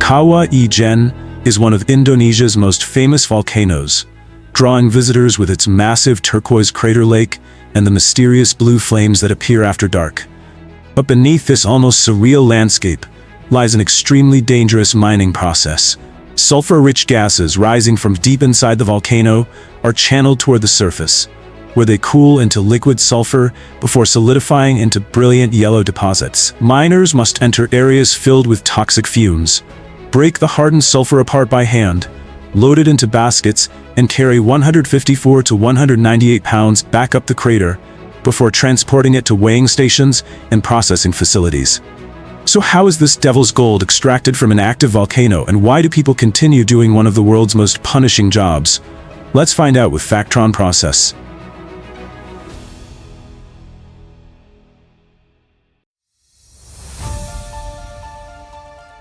Kawah Ijen is one of Indonesia's most famous volcanoes, drawing visitors with its massive turquoise crater lake and the mysterious blue flames that appear after dark. But beneath this almost surreal landscape lies an extremely dangerous mining process. Sulfur-rich gases rising from deep inside the volcano are channeled toward the surface, where they cool into liquid sulfur before solidifying into brilliant yellow deposits. Miners must enter areas filled with toxic fumes, break the hardened sulfur apart by hand, load it into baskets, and carry 154 to 198 pounds back up the crater before transporting it to weighing stations and processing facilities. So how is this devil's gold extracted from an active volcano, and why do people continue doing one of the world's most punishing jobs? Let's find out with Factron Process.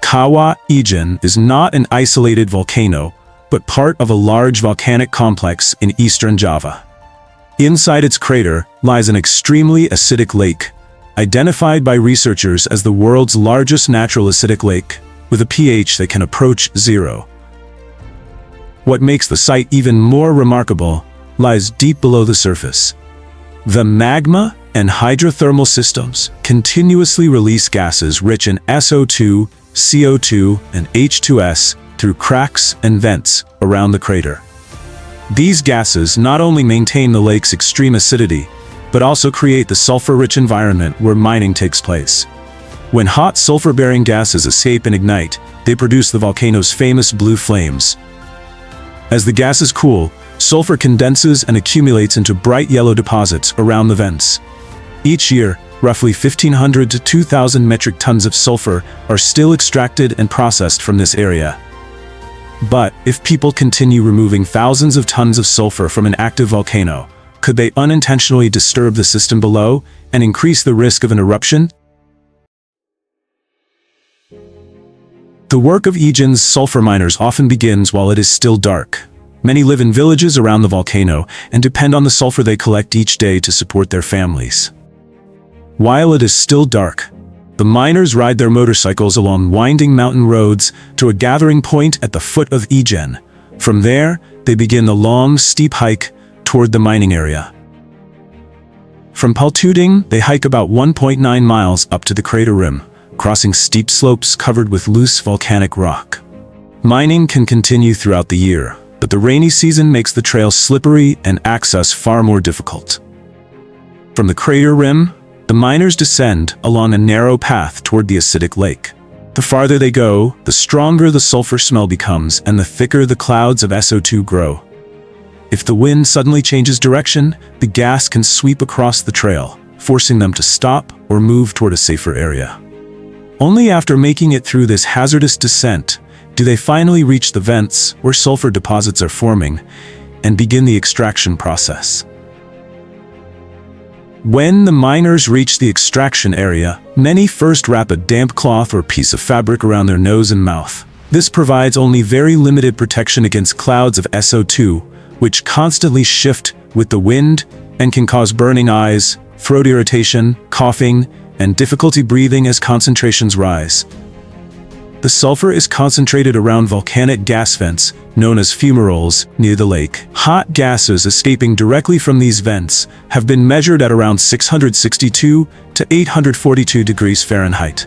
Kawah Ijen is not an isolated volcano, but part of a large volcanic complex in eastern Java. Inside its crater lies an extremely acidic lake, identified by researchers as the world's largest natural acidic lake, with a pH that can approach 0. What makes the site even more remarkable lies deep below the surface. The magma and hydrothermal systems continuously release gases rich in SO2, CO2, and H2S through cracks and vents around the crater. These gases not only maintain the lake's extreme acidity, but also create the sulfur-rich environment where mining takes place. When hot sulfur-bearing gases escape and ignite, they produce the volcano's famous blue flames. As the gases cool, sulfur condenses and accumulates into bright yellow deposits around the vents. Each year, roughly 1,500 to 2,000 metric tons of sulfur are still extracted and processed from this area. But if people continue removing thousands of tons of sulfur from an active volcano, could they unintentionally disturb the system below and increase the risk of an eruption? The work of Ijen's sulfur miners often begins while it is still dark. Many live in villages around the volcano and depend on the sulfur they collect each day to support their families. While it is still dark, the miners ride their motorcycles along winding mountain roads to a gathering point at the foot of Ijen. From there, they begin the long, steep hike toward the mining area. From Paltuding, they hike about 1.9 miles up to the crater rim, crossing steep slopes covered with loose volcanic rock. Mining can continue throughout the year, but the rainy season makes the trail slippery and access far more difficult. From the crater rim, the miners descend along a narrow path toward the acidic lake. The farther they go, the stronger the sulfur smell becomes and the thicker the clouds of SO2 grow. If the wind suddenly changes direction, the gas can sweep across the trail, forcing them to stop or move toward a safer area. Only after making it through this hazardous descent do they finally reach the vents where sulfur deposits are forming and begin the extraction process. When the miners reach the extraction area, many first wrap a damp cloth or piece of fabric around their nose and mouth. This provides only very limited protection against clouds of SO2, which constantly shift with the wind and can cause burning eyes, throat irritation, coughing, and difficulty breathing as concentrations rise. The sulfur is concentrated around volcanic gas vents, known as fumaroles, near the lake. Hot gases escaping directly from these vents have been measured at around 662 to 842 degrees Fahrenheit.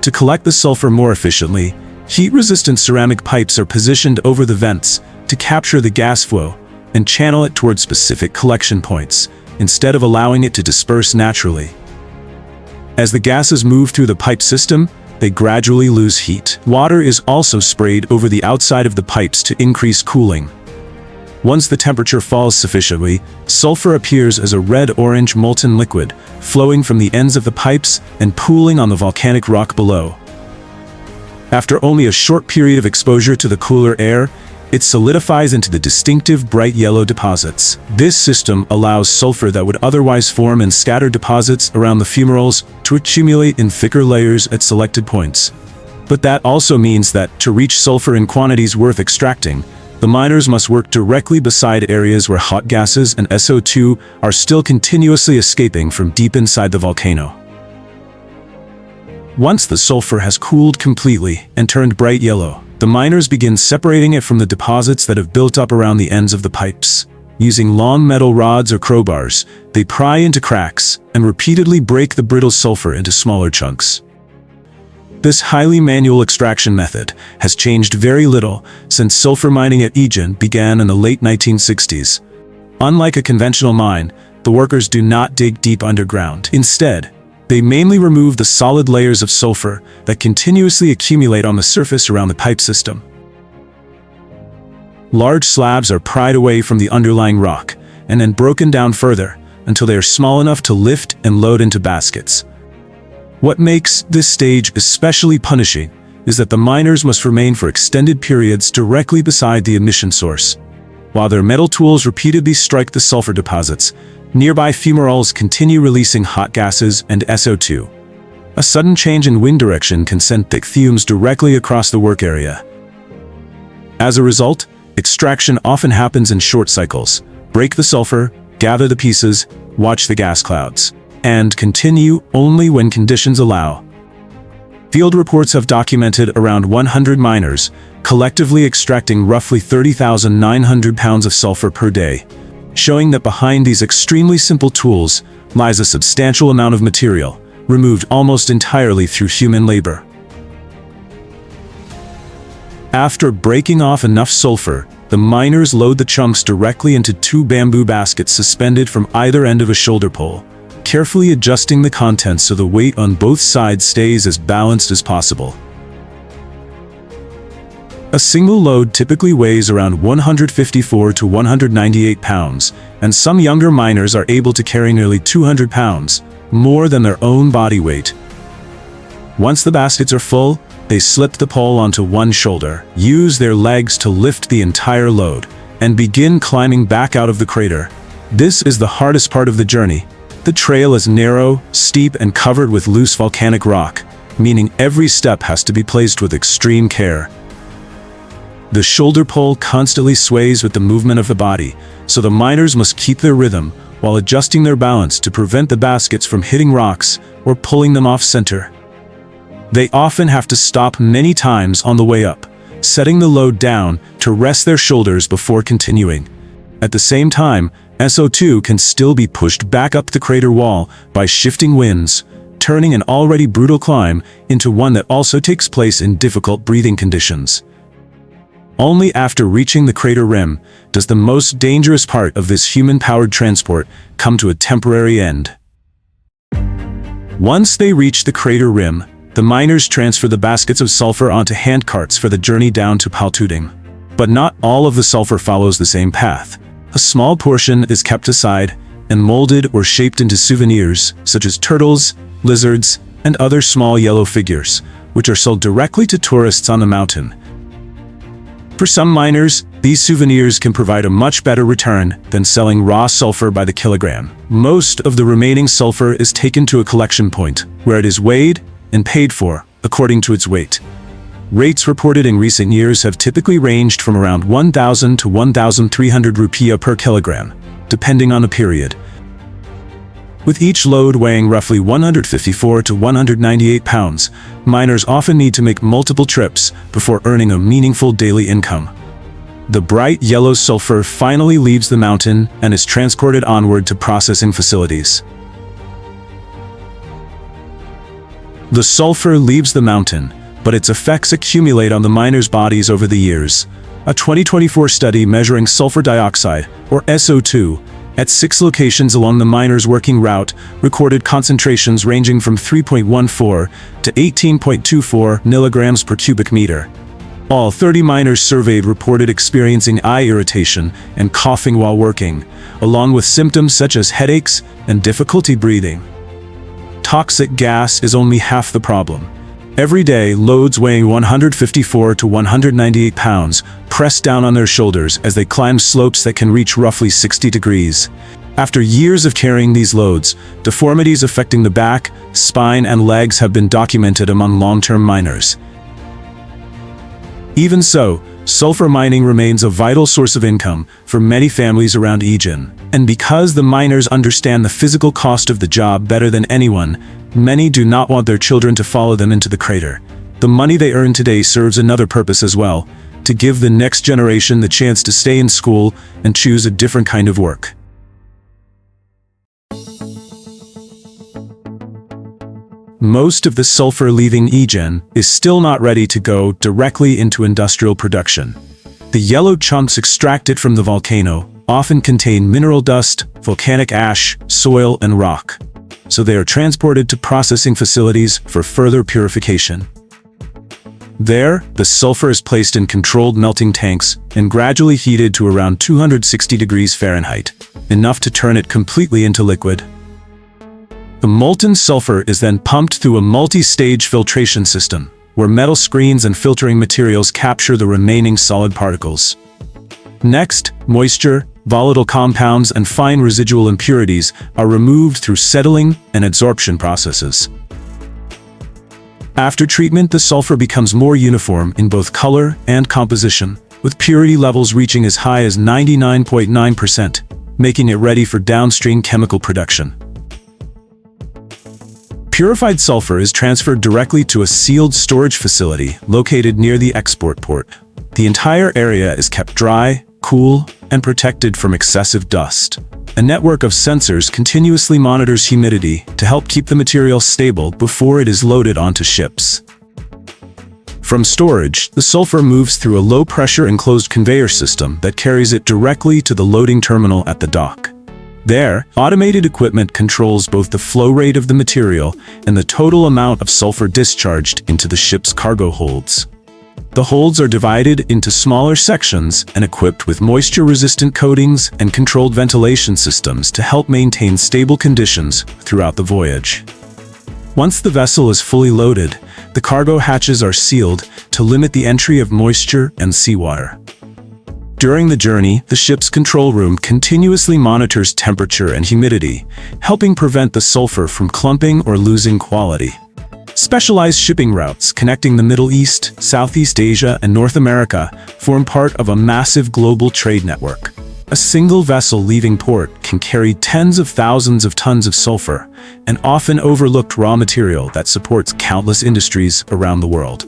To collect the sulfur more efficiently, heat-resistant ceramic pipes are positioned over the vents to capture the gas flow and channel it toward specific collection points, instead of allowing it to disperse naturally. As the gases move through the pipe system, they gradually lose heat. Water is also sprayed over the outside of the pipes to increase cooling. Once the temperature falls sufficiently, sulfur appears as a red-orange molten liquid, flowing from the ends of the pipes and pooling on the volcanic rock below. After only a short period of exposure to the cooler air, it solidifies into the distinctive bright yellow deposits. This system allows sulfur that would otherwise form in scattered deposits around the fumaroles to accumulate in thicker layers at selected points. But that also means that, to reach sulfur in quantities worth extracting, the miners must work directly beside areas where hot gases and SO2 are still continuously escaping from deep inside the volcano. Once the sulfur has cooled completely and turned bright yellow, the miners begin separating it from the deposits that have built up around the ends of the pipes. Using long metal rods or crowbars, they pry into cracks and repeatedly break the brittle sulfur into smaller chunks. This highly manual extraction method has changed very little since sulfur mining at Ijen began in the late 1960s. Unlike a conventional mine, the workers do not dig deep underground. Instead, they mainly remove the solid layers of sulfur that continuously accumulate on the surface around the pipe system. Large slabs are pried away from the underlying rock and then broken down further until they are small enough to lift and load into baskets. What makes this stage especially punishing is that the miners must remain for extended periods directly beside the emission source. While their metal tools repeatedly strike the sulfur deposits, nearby fumaroles continue releasing hot gases and SO2. A sudden change in wind direction can send thick fumes directly across the work area. As a result, extraction often happens in short cycles. Break the sulfur, gather the pieces, watch the gas clouds, and continue only when conditions allow. Field reports have documented around 100 miners collectively extracting roughly 30,900 pounds of sulfur per day, showing that behind these extremely simple tools lies a substantial amount of material, removed almost entirely through human labor. After breaking off enough sulfur, the miners load the chunks directly into 2 bamboo baskets suspended from either end of a shoulder pole, carefully adjusting the contents so the weight on both sides stays as balanced as possible. A single load typically weighs around 154 to 198 pounds, and some younger miners are able to carry nearly 200 pounds, more than their own body weight. Once the baskets are full, they slip the pole onto one shoulder, use their legs to lift the entire load, and begin climbing back out of the crater. This is the hardest part of the journey. The trail is narrow, steep, and covered with loose volcanic rock, meaning every step has to be placed with extreme care. The shoulder pole constantly sways with the movement of the body, so the miners must keep their rhythm while adjusting their balance to prevent the baskets from hitting rocks or pulling them off center. They often have to stop many times on the way up, setting the load down to rest their shoulders before continuing. At the same time, SO2 can still be pushed back up the crater wall by shifting winds, turning an already brutal climb into one that also takes place in difficult breathing conditions. Only after reaching the crater rim does the most dangerous part of this human-powered transport come to a temporary end. Once they reach the crater rim, the miners transfer the baskets of sulfur onto handcarts for the journey down to Paltuting. But not all of the sulfur follows the same path. A small portion is kept aside and molded or shaped into souvenirs, such as turtles, lizards, and other small yellow figures, which are sold directly to tourists on the mountain. For some miners, these souvenirs can provide a much better return than selling raw sulfur by the kilogram. Most of the remaining sulfur is taken to a collection point, where it is weighed and paid for according to its weight. Rates reported in recent years have typically ranged from around 1,000 to 1,300 rupiah per kilogram, depending on the period. With each load weighing roughly 154 to 198 pounds, miners often need to make multiple trips before earning a meaningful daily income. The bright yellow sulfur finally leaves the mountain and is transported onward to processing facilities. The sulfur leaves the mountain, but its effects accumulate on the miners' bodies over the years. A 2024 study measuring sulfur dioxide, or SO2, at 6 locations along the miners' working route recorded concentrations ranging from 3.14 to 18.24 milligrams per cubic meter. All 30 miners surveyed reported experiencing eye irritation and coughing while working, along with symptoms such as headaches and difficulty breathing. Toxic gas is only half the problem. Every day, loads weighing 154 to 198 pounds press down on their shoulders as they climb slopes that can reach roughly 60 degrees. After years of carrying these loads, deformities affecting the back, spine, and legs have been documented among long-term miners. Even so, sulfur mining remains a vital source of income for many families around Ijen. And because the miners understand the physical cost of the job better than anyone, Many do not want their children to follow them into the crater. The money they earn today serves another purpose as well, to give the next generation the chance to stay in school and choose a different kind of work. Most of the sulfur leaving Ijen is still not ready to go directly into industrial production. The yellow chunks extracted from the volcano often contain mineral dust, volcanic ash, soil, and rock, so they are transported to processing facilities for further purification. There, the sulfur is placed in controlled melting tanks and gradually heated to around 260 degrees Fahrenheit, enough to turn it completely into liquid. The molten sulfur is then pumped through a multi-stage filtration system, where metal screens and filtering materials capture the remaining solid particles. Next, moisture, volatile compounds, and fine residual impurities are removed through settling and adsorption processes. After treatment, the sulfur becomes more uniform in both color and composition, with purity levels reaching as high as 99.9%, making it ready for downstream chemical production. Purified sulfur is transferred directly to a sealed storage facility located near the export port. The entire area is kept dry, cool, and protected from excessive dust. A network of sensors continuously monitors humidity to help keep the material stable before it is loaded onto ships. From storage, the sulfur moves through a low-pressure enclosed conveyor system that carries it directly to the loading terminal at the dock. There, automated equipment controls both the flow rate of the material and the total amount of sulfur discharged into the ship's cargo holds. The holds are divided into smaller sections and equipped with moisture-resistant coatings and controlled ventilation systems to help maintain stable conditions throughout the voyage. Once the vessel is fully loaded, the cargo hatches are sealed to limit the entry of moisture and seawater. During the journey, the ship's control room continuously monitors temperature and humidity, helping prevent the sulfur from clumping or losing quality. Specialized shipping routes connecting the Middle East, Southeast Asia, and North America form part of a massive global trade network. A single vessel leaving port can carry tens of thousands of tons of sulfur, an often overlooked raw material that supports countless industries around the world.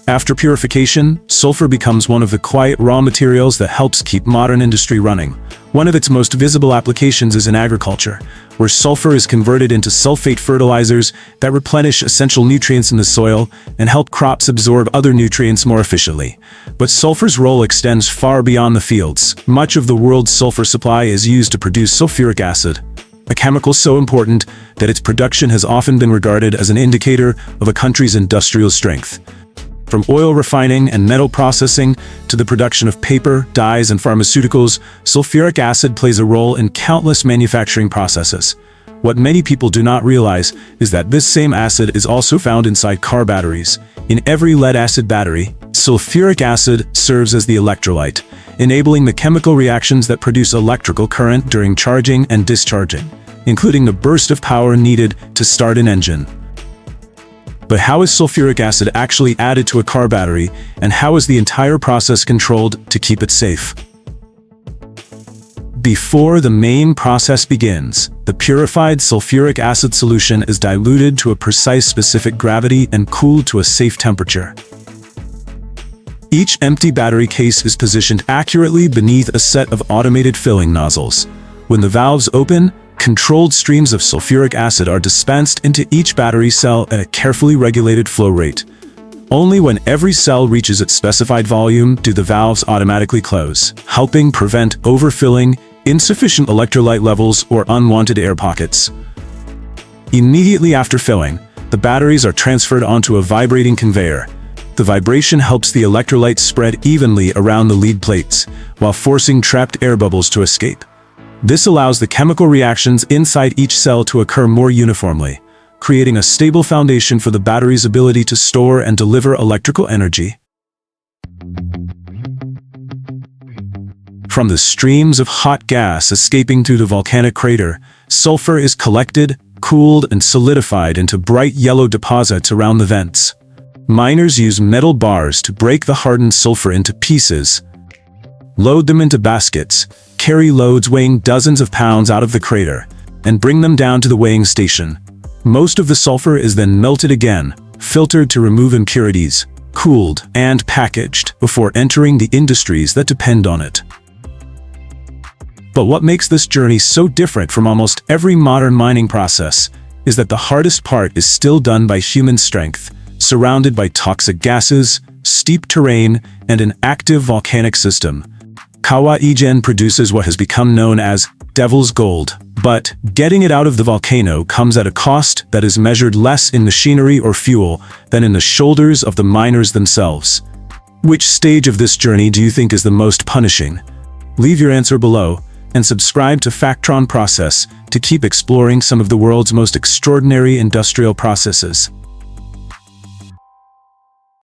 After purification, sulfur becomes one of the quiet raw materials that helps keep modern industry running. One of its most visible applications is in agriculture, where sulfur is converted into sulfate fertilizers that replenish essential nutrients in the soil and help crops absorb other nutrients more efficiently. But sulfur's role extends far beyond the fields. Much of the world's sulfur supply is used to produce sulfuric acid, a chemical so important that its production has often been regarded as an indicator of a country's industrial strength. From oil refining and metal processing to the production of paper, dyes, and pharmaceuticals, sulfuric acid plays a role in countless manufacturing processes. What many people do not realize is that this same acid is also found inside car batteries. In every lead-acid battery, sulfuric acid serves as the electrolyte, enabling the chemical reactions that produce electrical current during charging and discharging, including the burst of power needed to start an engine. But how is sulfuric acid actually added to a car battery, and how is the entire process controlled to keep it safe? Before the main process begins, the purified sulfuric acid solution is diluted to a precise specific gravity and cooled to a safe temperature. Each empty battery case is positioned accurately beneath a set of automated filling nozzles. When the valves open, controlled streams of sulfuric acid are dispensed into each battery cell at a carefully regulated flow rate. Only when every cell reaches its specified volume do the valves automatically close, helping prevent overfilling, insufficient electrolyte levels, or unwanted air pockets. Immediately after filling, the batteries are transferred onto a vibrating conveyor. The vibration helps the electrolytes spread evenly around the lead plates, while forcing trapped air bubbles to escape. This allows the chemical reactions inside each cell to occur more uniformly, creating a stable foundation for the battery's ability to store and deliver electrical energy. From the streams of hot gas escaping through the volcanic crater, sulfur is collected, cooled, and solidified into bright yellow deposits around the vents. Miners use metal bars to break the hardened sulfur into pieces, load them into baskets, carry loads weighing dozens of pounds out of the crater and bring them down to the weighing station. Most of the sulfur is then melted again, filtered to remove impurities, cooled, and packaged before entering the industries that depend on it. But what makes this journey so different from almost every modern mining process is that the hardest part is still done by human strength, surrounded by toxic gases, steep terrain, and an active volcanic system. Kawah Ijen produces what has become known as Devil's Gold, but getting it out of the volcano comes at a cost that is measured less in machinery or fuel than in the shoulders of the miners themselves. Which stage of this journey do you think is the most punishing? Leave your answer below, and subscribe to Factron Process to keep exploring some of the world's most extraordinary industrial processes.